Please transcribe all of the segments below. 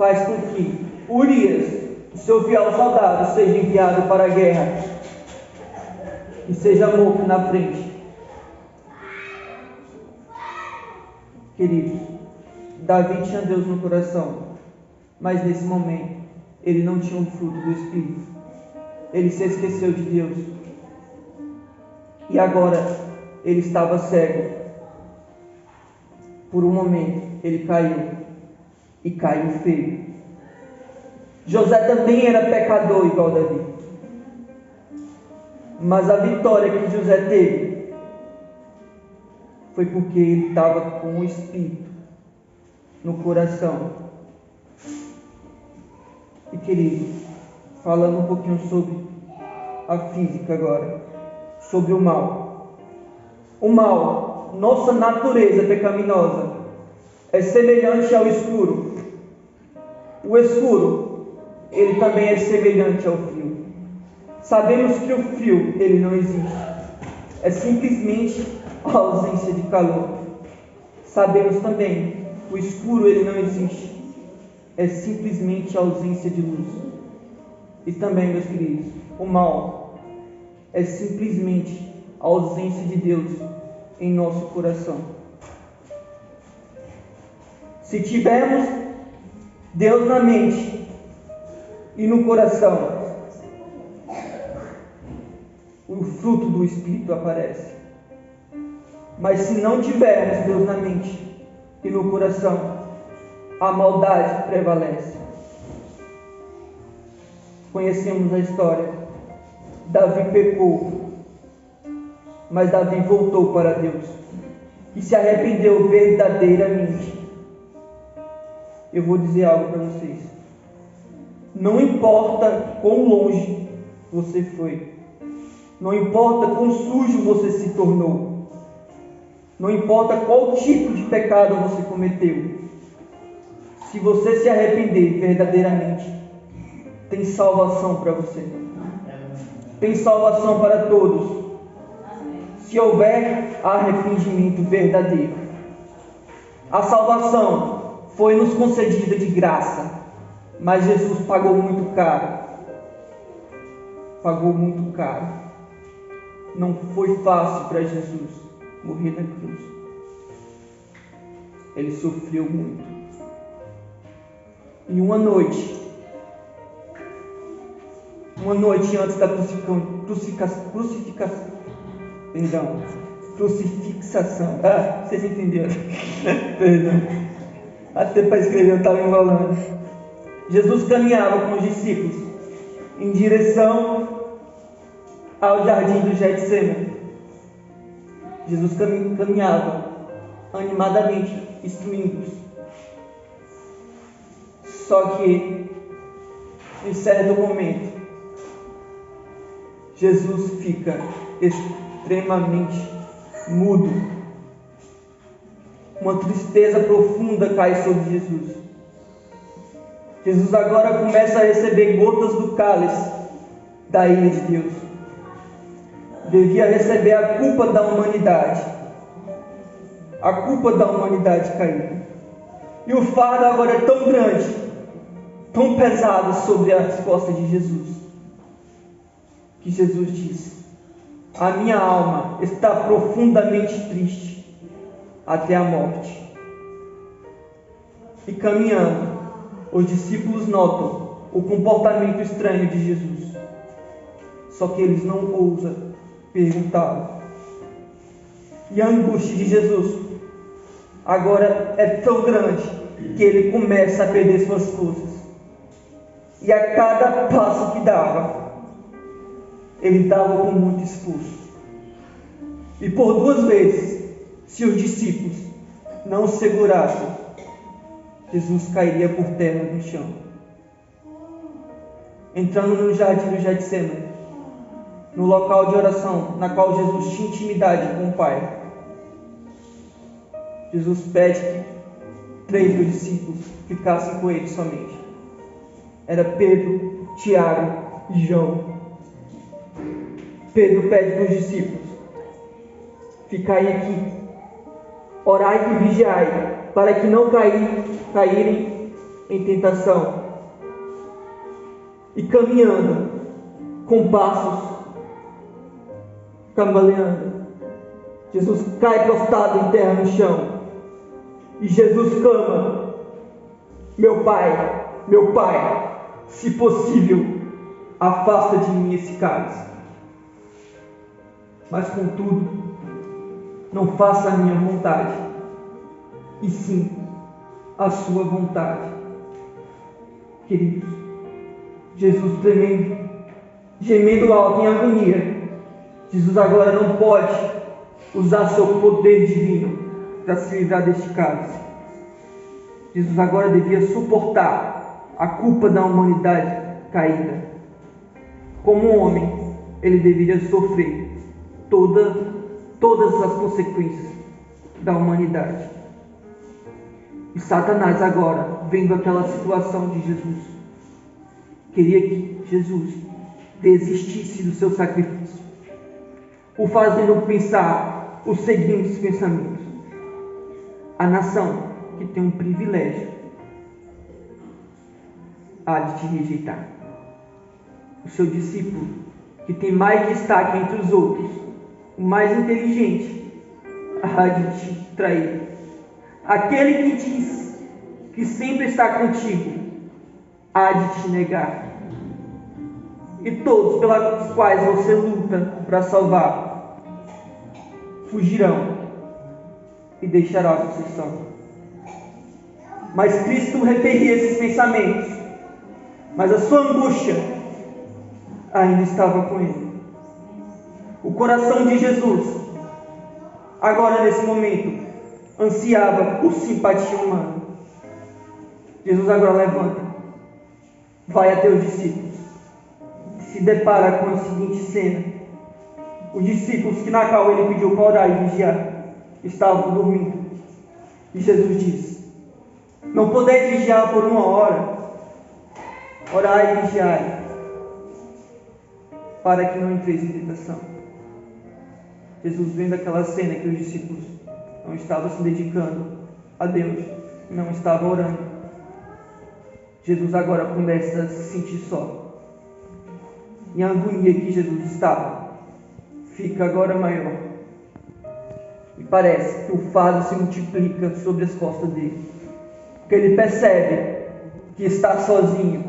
faz com que Urias, o seu fiel soldado, seja enviado para a guerra e seja morto na frente. Queridos, Davi tinha Deus no coração, mas nesse momento ele não tinha o fruto do Espírito. Ele se esqueceu de Deus e agora ele estava cego. Por um momento ele caiu e caiu feio. José também era pecador igual Davi, mas a vitória que José teve foi porque ele estava com o Espírito no coração. E querido, falando um pouquinho sobre a física agora, sobre o mal. O mal, nossa natureza pecaminosa, é semelhante ao escuro. O escuro, ele também é semelhante ao frio. Sabemos que o frio, ele não existe. É simplesmente a ausência de calor. Sabemos também que o escuro, ele não existe. É simplesmente a ausência de luz. E também, meus queridos, o mal é simplesmente a ausência de Deus em nosso coração. Se tivermos Deus na mente e no coração, o fruto do Espírito aparece. Mas se não tivermos Deus na mente e no coração, a maldade prevalece. Conhecemos a história. Davi pecou, mas Davi voltou para Deus e se arrependeu verdadeiramente. Eu vou dizer algo para vocês. Não importa quão longe você foi, não importa quão sujo você se tornou, não importa qual tipo de pecado você cometeu, se você se arrepender verdadeiramente, tem salvação para você. Tem salvação para todos. Se houver arrependimento verdadeiro. A salvação foi nos concedida de graça, mas Jesus pagou muito caro. Pagou muito caro. Não foi fácil para Jesus morrer na cruz. Ele sofreu muito. E uma noite antes da crucifixação. Vocês entenderam? Perdão. Até para escrever eu estava enrolando. Jesus caminhava com os discípulos em direção ao jardim do Getsemane. Jesus caminhava animadamente, instruindo-os. Só que, em certo momento, Jesus fica extremamente mudo. Uma tristeza profunda cai sobre Jesus. Jesus agora começa a receber gotas do cálice da ira de Deus. Devia receber a culpa da humanidade. A culpa da humanidade caída. E o fardo agora é tão grande, tão pesado sobre as costas de Jesus, que Jesus disse: a minha alma está profundamente triste até a morte. E caminhando, os discípulos notam o comportamento estranho de Jesus. Só que eles não ousam perguntá-lo. E a angústia de Jesus agora é tão grande que ele começa a perder suas forças. E a cada passo que dava, ele dava com muito esforço. E por 2 vezes, se os discípulos não o segurassem, Jesus cairia por terra no chão. Entrando no jardim do Getsemane, no local de oração, na qual Jesus tinha intimidade com o Pai, Jesus pede que 3 dos discípulos ficassem com ele somente. Era Pedro, Tiago e João. Pedro pede para os discípulos: ficai aqui, orai e vigiai, para que não caírem em tentação e caminhando com passos cambaleando. Jesus cai prostrado em terra no chão e Jesus clama: meu Pai, se possível, afasta de mim esse cálice. Mas contudo, não faça a minha vontade, e sim a sua vontade. Queridos, Jesus gemendo alto em agonia, Jesus agora não pode usar seu poder divino para se livrar deste cálice. Jesus agora devia suportar a culpa da humanidade caída. Como um homem, ele deveria sofrer todas as consequências da humanidade. E Satanás agora, vendo aquela situação de Jesus, queria que Jesus desistisse do seu sacrifício, o fazendo pensar os seguintes pensamentos: a nação que tem um privilégio há de te rejeitar. O seu discípulo, que tem mais destaque entre os outros, o mais inteligente, há de te trair. Aquele que diz que sempre está contigo, há de te negar. E todos pelos quais você luta para salvar, fugirão e deixarão a possessão. Mas Cristo repelia esses pensamentos, mas a sua angústia ainda estava com ele. O coração de Jesus, agora nesse momento, ansiava por simpatia humana. Jesus agora levanta, vai até os discípulos, se depara com a seguinte cena: os discípulos que na qual ele pediu para orar e vigiar estavam dormindo. E Jesus diz: não podeis vigiar por 1 hora, orai e vigiai, para que não entreis em tentação. Jesus, vendo aquela cena que os discípulos não estavam se dedicando a Deus, não estavam orando, Jesus agora começa a se sentir só. E a agonia que Jesus estava fica agora maior. E parece que o fardo se multiplica sobre as costas dele, porque ele percebe que está sozinho.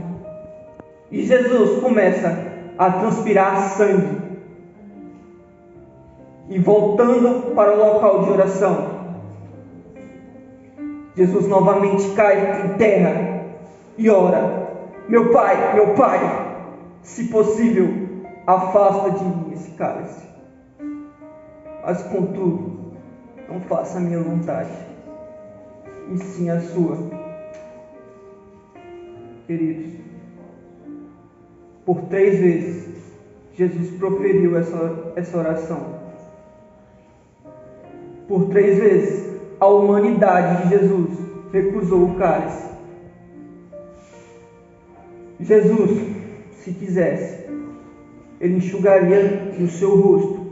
E Jesus começa a transpirar sangue. E voltando para o local de oração, Jesus novamente cai em terra e ora: meu Pai, se possível, afasta de mim esse cálice. Mas contudo, não faça a minha vontade, e sim a sua. Queridos, por 3 vezes Jesus proferiu essa oração. Por 3 vezes a humanidade de Jesus recusou o cálice. Jesus, se quisesse, ele enxugaria no seu rosto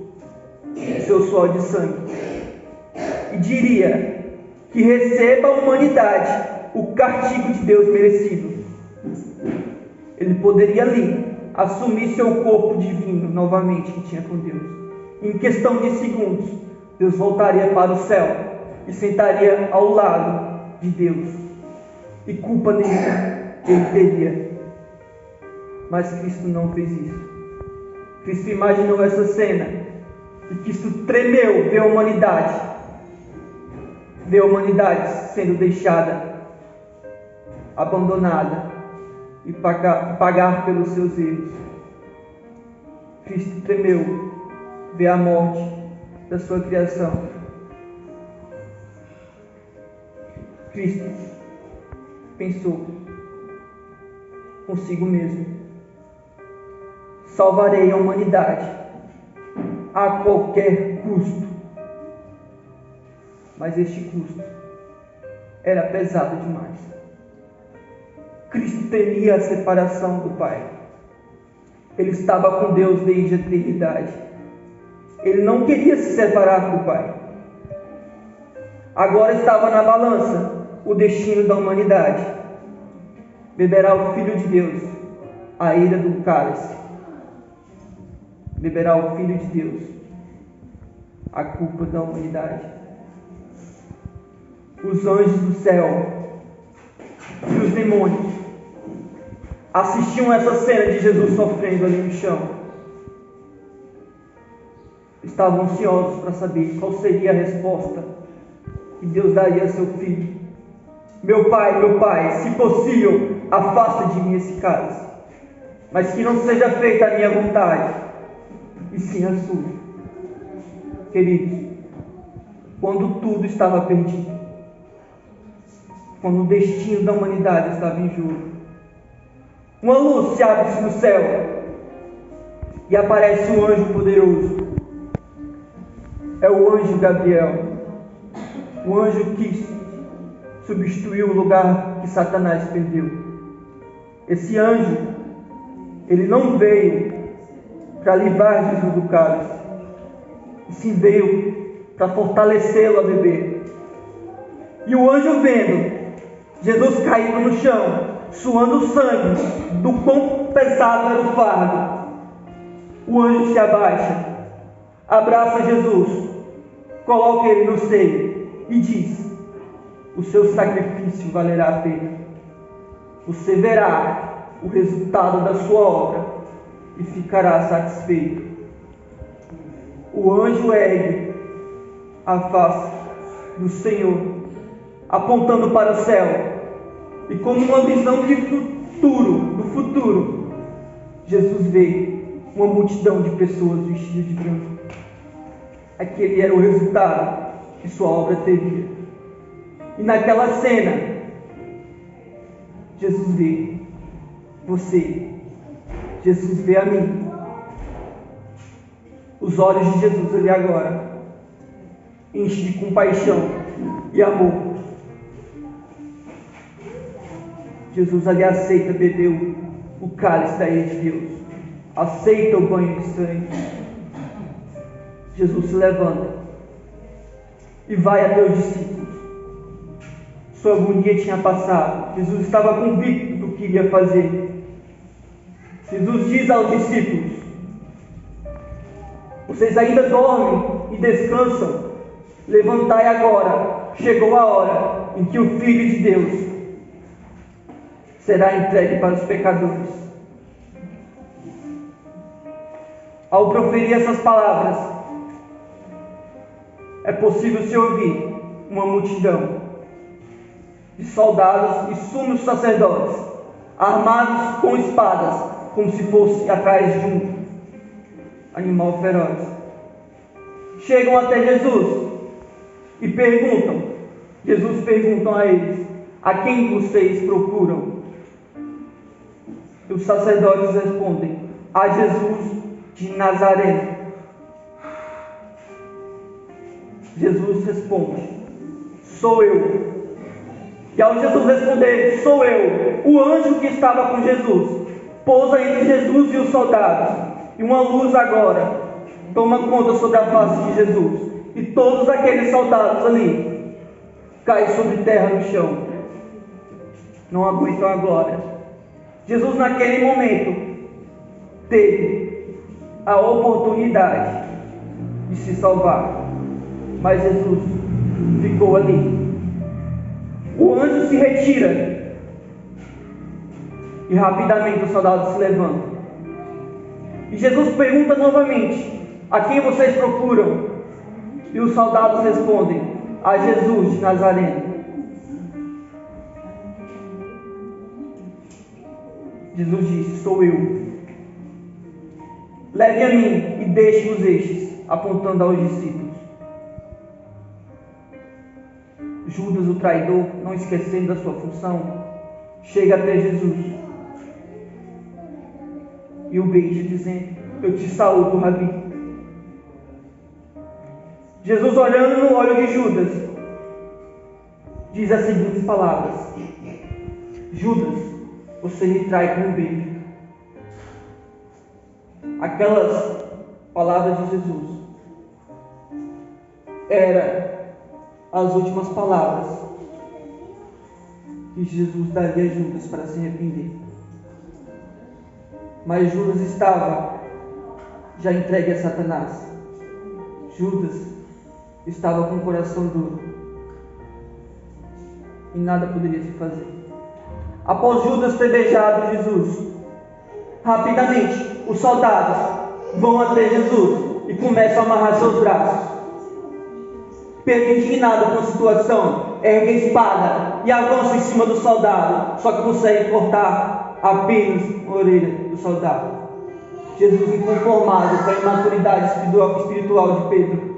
o seu suor de sangue e diria que receba a humanidade o castigo de Deus merecido. Ele poderia ali assumir seu corpo divino novamente que tinha com Deus. Em questão de segundos, Deus voltaria para o céu e sentaria ao lado de Deus, e culpa nenhuma ele teria. Mas Cristo não fez isso. Cristo imaginou essa cena e Cristo tremeu ver a humanidade sendo deixada, abandonada e pagar pelos seus erros. Cristo tremeu ver a morte da sua criação. Cristo pensou consigo mesmo: salvarei a humanidade a qualquer custo. Mas este custo era pesado demais. Cristo temia a separação do Pai. Ele estava com Deus desde a eternidade. Ele não queria se separar do Pai. Agora estava na balança o destino da humanidade. beberá o Filho de Deus a ira do cálice. Beberá o Filho de Deus a culpa da humanidade. Os anjos do céu e os demônios assistiam essa cena de Jesus sofrendo ali no chão. Estavam ansiosos para saber qual seria a resposta que Deus daria a seu filho. Meu Pai, se possível, afasta de mim esse cálice, mas que não seja feita a minha vontade, e sim a sua. Queridos, quando tudo estava perdido, quando o destino da humanidade estava em jogo, uma luz se abre no céu e aparece um anjo poderoso. É o anjo Gabriel, o anjo que substituiu o lugar que Satanás perdeu. Esse anjo, ele não veio para livrar Jesus do cálice, e sim veio para fortalecê-lo a beber. E o anjo, vendo Jesus caído no chão, suando sangue, do quão pesado era o fardo, o anjo se abaixa, abraça Jesus, coloca ele no seio e diz: o seu sacrifício valerá a pena. Você verá o resultado da sua obra e ficará satisfeito. O anjo ergue a face do Senhor, apontando para o céu, e como uma visão do futuro, Jesus vê uma multidão de pessoas vestidas de branco. Aquele era o resultado que sua obra teria. E naquela cena, Jesus vê você, Jesus vê a mim. Os olhos de Jesus ali agora enchem de compaixão e amor. Jesus ali aceita beber o cálice da ira de Deus, aceita o banho de sangue. Jesus se levanta e vai até os discípulos. Sua agonia tinha passado. Jesus estava convicto do que iria fazer. Jesus diz aos discípulos: vocês ainda dormem e descansam? Levantai agora, chegou a hora em que o Filho de Deus será entregue para os pecadores. Ao proferir essas palavras, é possível se ouvir uma multidão de soldados e sumos sacerdotes, armados com espadas, como se fosse atrás de um animal feroz. Chegam até Jesus e Jesus pergunta a eles: a quem vocês procuram? E os sacerdotes respondem: a Jesus de Nazaré. Jesus responde: sou eu. E ao Jesus responder: sou eu, o anjo que estava com Jesus pousa entre Jesus e os soldados, e uma luz agora toma conta sobre a face de Jesus, e todos aqueles soldados ali caem sobre terra no chão, não aguentam a glória. Jesus naquele momento teve a oportunidade de se salvar, mas Jesus ficou ali. O anjo se retira e rapidamente os soldados se levantam. E Jesus pergunta novamente: a quem vocês procuram? E os soldados respondem: a Jesus de Nazaré. Jesus disse: sou eu. Leve a mim e deixe-os estes, apontando aos discípulos. Judas, o traidor, não esquecendo da sua função, chega até Jesus e o beija, dizendo: eu te saúdo, Rabi. Jesus, olhando no olho de Judas, diz as seguintes palavras: Judas, você me trai com um beijo. Aquelas palavras de Jesus eram as últimas palavras que Jesus daria a Judas para se arrepender. Mas Judas estava já entregue a Satanás. Judas estava com o coração duro e nada poderia se fazer. Após Judas ter beijado Jesus, rapidamente os soldados vão até Jesus e começam a amarrar seus braços. Pedro, indignado com a situação, ergue a espada e avança em cima do soldado, só que consegue cortar apenas a orelha do soldado. Jesus, inconformado com a imaturidade espiritual de Pedro,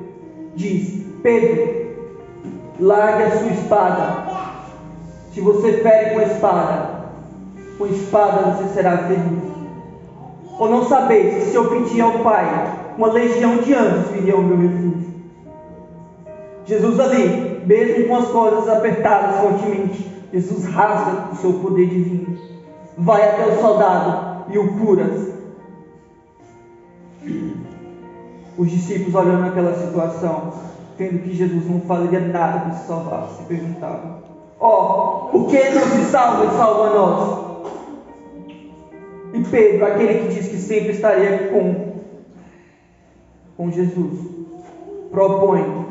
diz: Pedro, largue a sua espada. Se você fere com espada você será ferido. Ou não sabeis que se eu pedir ao Pai, uma legião de anjos viria ao meu refúgio? Jesus ali, mesmo com as cordas apertadas fortemente, Jesus rasga o seu poder divino, vai até o soldado e o cura. Os discípulos, olhando aquela situação, vendo que Jesus não faria nada para se salvar, se perguntavam: por que não se salva e salva a nós? E Pedro, aquele que diz que sempre estaria com Jesus, propõe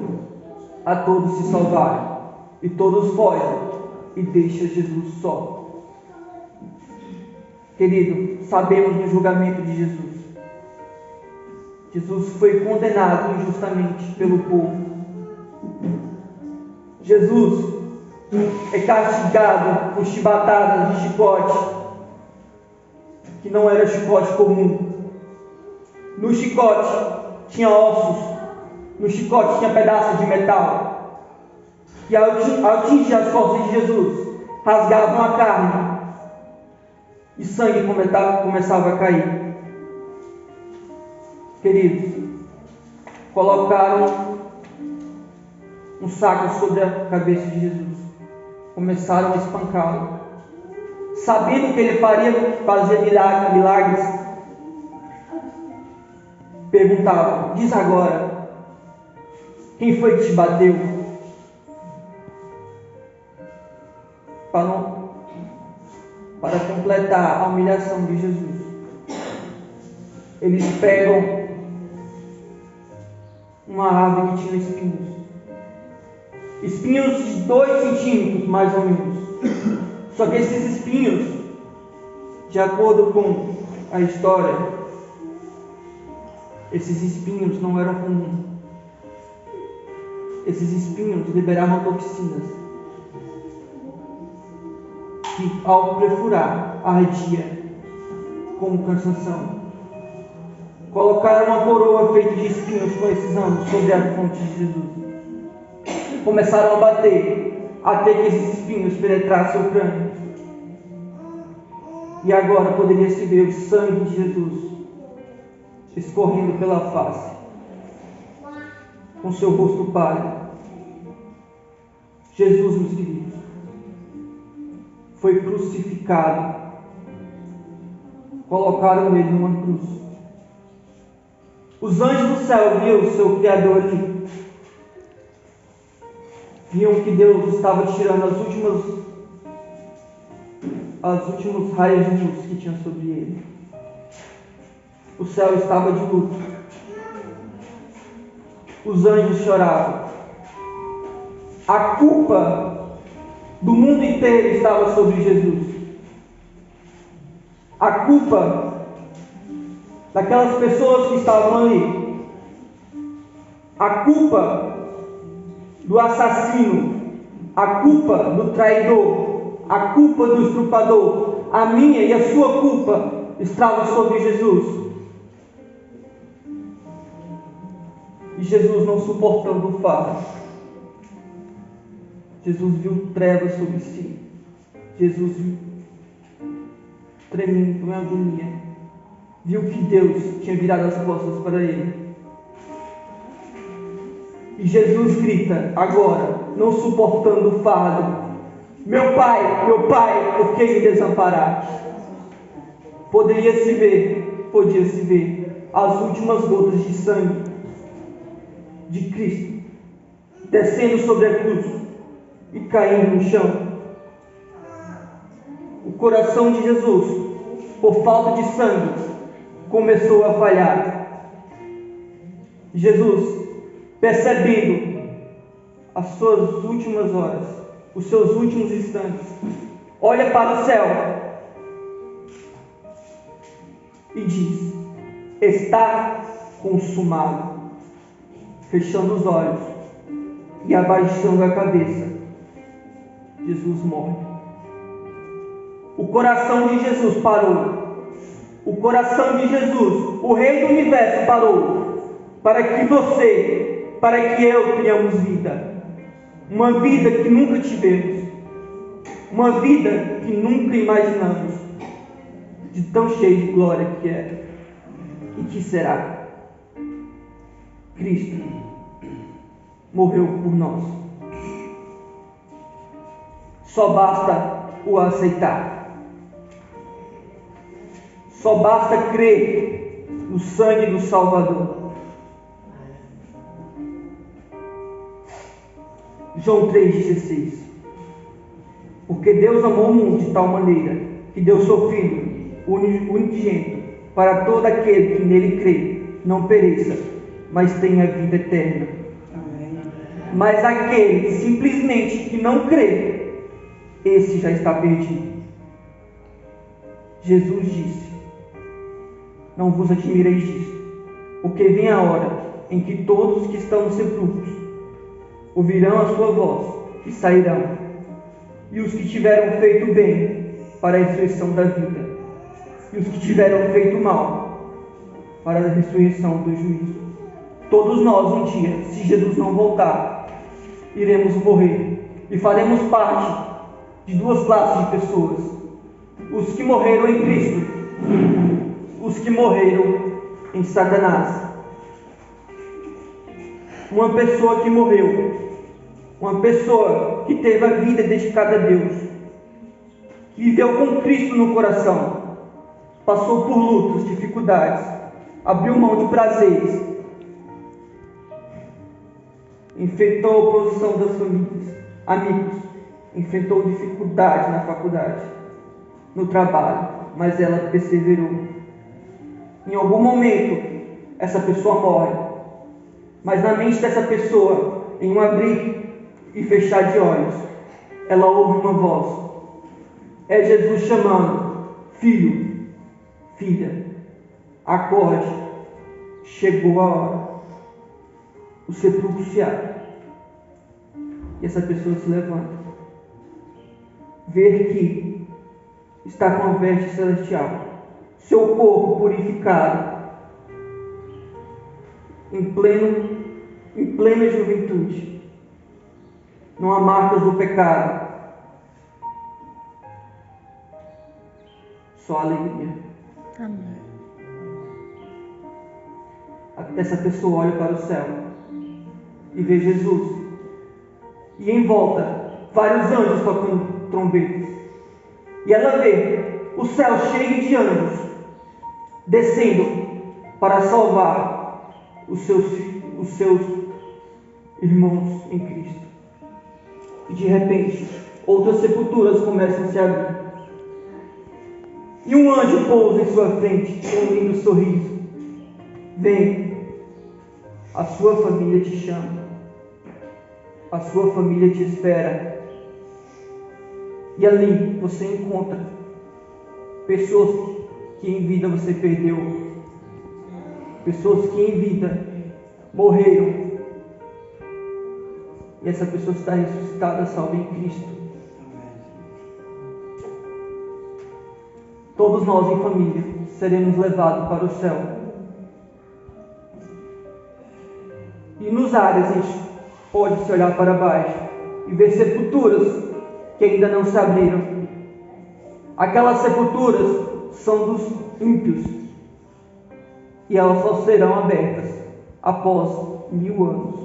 a todos se salvarem, e todos fogem e deixam Jesus só. Querido, sabemos do julgamento de Jesus. Jesus foi condenado injustamente pelo povo. Jesus é castigado por chibatadas de chicote, que não era chicote comum. No chicote tinha ossos, no chicote tinha pedaços de metal, que ao atingir as costas de Jesus, rasgavam a carne e sangue começava a cair. Queridos, colocaram um saco sobre a cabeça de Jesus, começaram a espancá-lo, sabendo que ele fazia milagres. Perguntavam: diz agora, quem foi que te bateu? Para completar a humilhação de Jesus, eles pegam uma árvore que tinha espinhos de 2 centímetros mais ou menos. Só que esses espinhos, de acordo com a história, esses espinhos não eram comuns. Esses espinhos liberavam toxinas que, ao perfurar, ardia como cansanção. Colocaram uma coroa feita de espinhos com esses ramos sobre a fronte de Jesus. Começaram a bater até que esses espinhos penetrassem o crânio. E agora poderia se ver o sangue de Jesus escorrendo pela face, com seu rosto pálido. Jesus, meus queridos, foi crucificado. Colocaram ele numa cruz. Os anjos do céu viam o seu Criador ali. Viam que Deus estava tirando as últimos raios de luz que tinha sobre ele. O céu estava de luto. Os anjos choravam. A culpa do mundo inteiro estava sobre Jesus. A culpa daquelas pessoas que estavam ali. A culpa do assassino. A culpa do traidor. A culpa do estuprador. A minha e a sua culpa estava sobre Jesus. E Jesus, não suportando o fardo, Jesus viu trevas sobre si. Jesus viu tremendo em agonia. Viu que Deus tinha virado as costas para ele. E Jesus grita agora, não suportando o fardo: meu Pai, por que me desamparaste? Podia se ver as últimas gotas de sangue de Cristo descendo sobre a cruz e caindo no chão. coração de Jesus, por falta de sangue, começou a falhar. Jesus, percebendo as suas últimas horas, os seus últimos instantes, olha para o céu e diz: está consumado. Fechando os olhos e abaixando a cabeça, Jesus morre. O coração de Jesus parou. O coração de Jesus, o Rei do Universo, parou para que você, para que eu tenhamos vida. Uma vida que nunca tivemos. Uma vida que nunca imaginamos. De tão cheia de glória que é e que será. Cristo morreu por nós. Só basta o aceitar. Só basta crer no sangue do Salvador. João 3,16. Porque Deus amou o mundo de tal maneira que deu seu Filho unigênito, para todo aquele que nele crê, não pereça, mas tenha vida eterna. Amém. Mas aquele simplesmente que não crê, esse já está perdido. Jesus disse: não vos admireis disso, porque vem a hora em que todos os que estão nos sepulcros ouvirão a sua voz e sairão, e os que tiveram feito bem para a ressurreição da vida, e os que tiveram feito mal para a ressurreição do juízo. Todos nós, um dia, se Jesus não voltar, iremos morrer e faremos parte de duas classes de pessoas: os que morreram em Cristo, os que morreram em Satanás. Uma pessoa que morreu, uma pessoa que teve a vida dedicada a Deus, que viveu com Cristo no coração, passou por lutas, dificuldades, abriu mão de prazeres, enfrentou a oposição das famílias, amigos, enfrentou dificuldades na faculdade, no trabalho, mas ela perseverou. Em algum momento, essa pessoa morre, mas na mente dessa pessoa, em um abrir e fechar de olhos, ela ouve uma voz. É Jesus chamando: filho, filha, acorde, chegou a hora. O sepulcro se abre e essa pessoa se levanta. Ver que está com a veste celestial, seu corpo purificado, em plena juventude, não há marcas do pecado, só alegria. Amém. Essa pessoa olha para o céu e vê Jesus, e em volta vários anjos tocando trombetas, e ela vê o céu cheio de anjos descendo para salvar os seus irmãos em Cristo. E de repente outras sepulturas começam a se abrir, e um anjo pousa em sua frente com um lindo sorriso. Vem, a sua família te chama, a sua família te espera. E ali você encontra pessoas que em vida você perdeu, pessoas que em vida morreram, e essa pessoa está ressuscitada, salva em Cristo. Todos nós em família seremos levados para o céu. E nos ares a gente pode se olhar para baixo e ver sepulturas que ainda não se abriram. Aquelas sepulturas são dos ímpios, e elas só serão abertas após 1000 anos.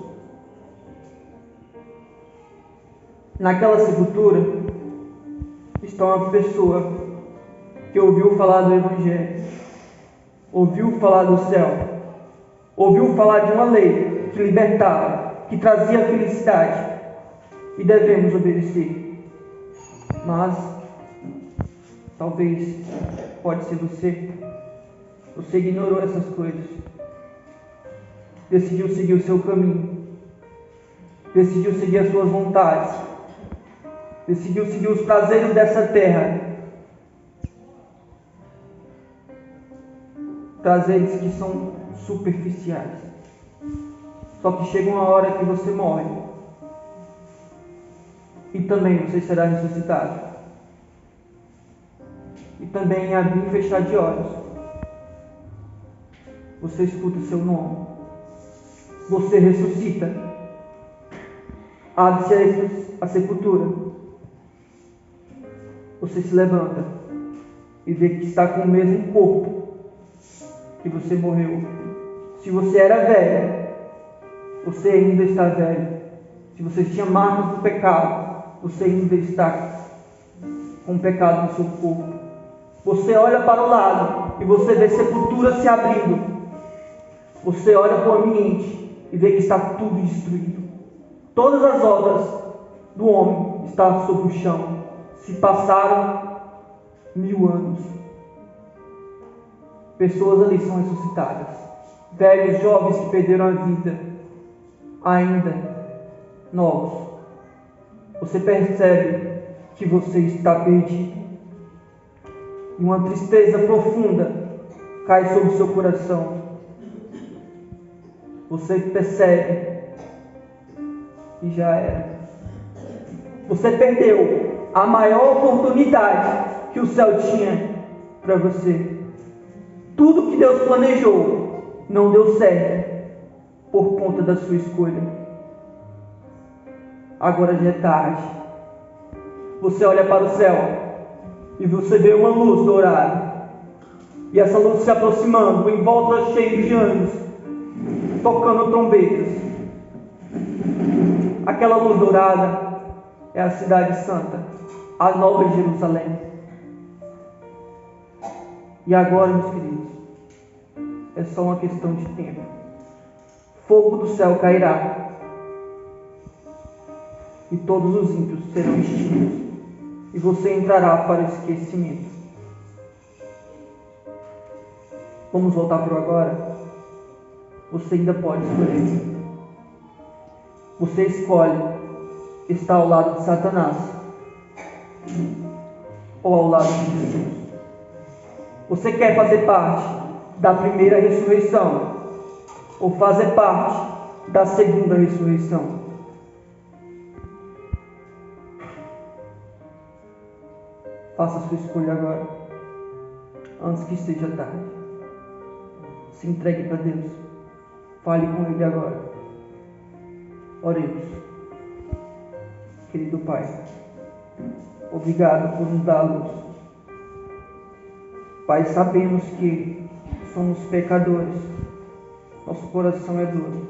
Naquela sepultura está uma pessoa que ouviu falar do Evangelho, ouviu falar do céu, ouviu falar de uma lei que libertava, que trazia felicidade, e devemos obedecer. Mas Talvez pode ser você. Você ignorou essas coisas. Decidiu seguir o seu caminho. Decidiu seguir as suas vontades. Decidiu seguir os prazeres dessa terra. Prazeres que são superficiais. Só que chega uma hora que você morre. E também você será ressuscitado. E também em abrir e fechar de olhos, você escuta o seu nome. Você ressuscita. Abre-se a sepultura. Você se levanta e vê que está com o mesmo corpo que você morreu. Se você era velho, você ainda está velho. Se você tinha marcas do pecado, você ainda está com o pecado no seu corpo. Você olha para o lado e você vê sepultura se abrindo. Você olha para o ambiente e vê que está tudo destruído. Todas as obras do homem estão sobre o chão. Se passaram 1000 anos. Pessoas ali são ressuscitadas. Velhos, jovens que perderam a vida, ainda novos. Você percebe que você está perdido. E uma tristeza profunda cai sobre o seu coração. Você percebe que já era. Você perdeu a maior oportunidade que o céu tinha para você. Tudo que Deus planejou não deu certo por conta da sua escolha. Agora já é tarde. Você olha para o céu e você vê uma luz dourada. E essa luz se aproximando em volta cheia de anjos, tocando trombetas. Aquela luz dourada é a cidade santa, a nova Jerusalém. E agora, meus queridos, é só uma questão de tempo. Fogo do céu cairá e todos os ímpios serão extintos. E você entrará para o esquecimento. Vamos voltar para o agora? Você ainda pode escolher. Você escolhe estar ao lado de Satanás ou ao lado de Jesus. Você quer fazer parte da primeira ressurreição ou fazer parte da segunda ressurreição? Faça a sua escolha agora, antes que seja tarde. Se entregue para Deus. Fale com Ele agora. Oremos. Querido Pai, obrigado por nos dar a luz. Pai, sabemos que somos pecadores. Nosso coração é duro.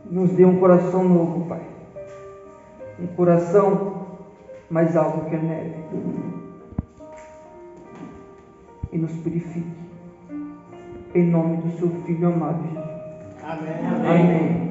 Nos dê um coração novo, Pai. Um coração mais alto que a neve. E nos purifique. Em nome do seu Filho amado Jesus. Amém. Amém.